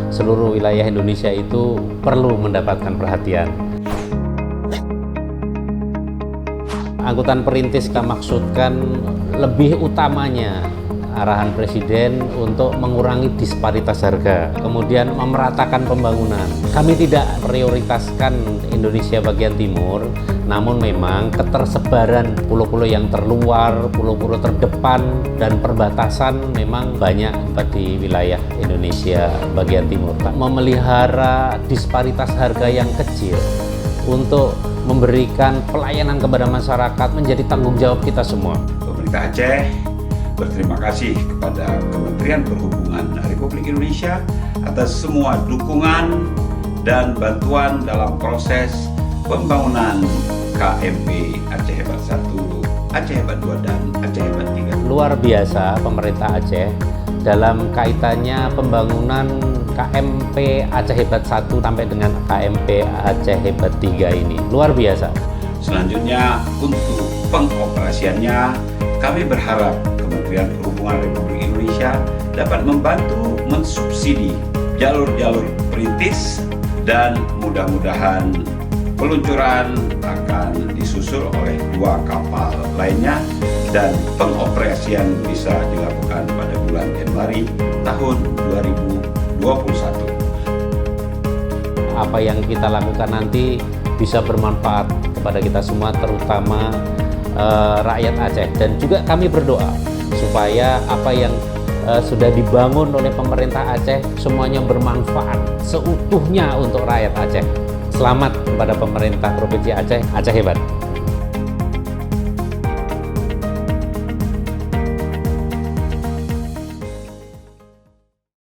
seluruh wilayah Indonesia itu perlu mendapatkan perhatian. Angkutan perintis kita maksudkan lebih utamanya arahan Presiden untuk mengurangi disparitas harga, kemudian memeratakan pembangunan. Kami tidak prioritaskan Indonesia bagian timur, namun memang ketersebaran pulau-pulau yang terluar, pulau-pulau terdepan, dan perbatasan memang banyak di wilayah Indonesia bagian timur. Memelihara disparitas harga yang kecil untuk memberikan pelayanan kepada masyarakat menjadi tanggung jawab kita semua. Pemerintah Aceh berterima kasih kepada Kementerian Perhubungan Republik Indonesia atas semua dukungan dan bantuan dalam proses pembangunan KMP Aceh Hebat 1, Aceh Hebat 2, dan Aceh Hebat 3. Luar biasa pemerintah Aceh dalam kaitannya pembangunan KMP Aceh Hebat 1 sampai dengan KMP Aceh Hebat 3 ini. Luar biasa. Selanjutnya, untuk pengoperasiannya, kami berharap Kementerian Perhubungan Republik Indonesia dapat membantu mensubsidi jalur-jalur perintis, dan mudah-mudahan peluncuran akan disusul oleh 2 kapal lainnya dan pengoperasian bisa dilakukan pada bulan Januari tahun 2021. Apa yang kita lakukan nanti bisa bermanfaat kepada kita semua, terutama rakyat Aceh, dan juga kami berdoa supaya apa yang sudah dibangun oleh pemerintah Aceh semuanya bermanfaat seutuhnya untuk rakyat Aceh. Selamat kepada pemerintah Provinsi Aceh, Aceh Hebat.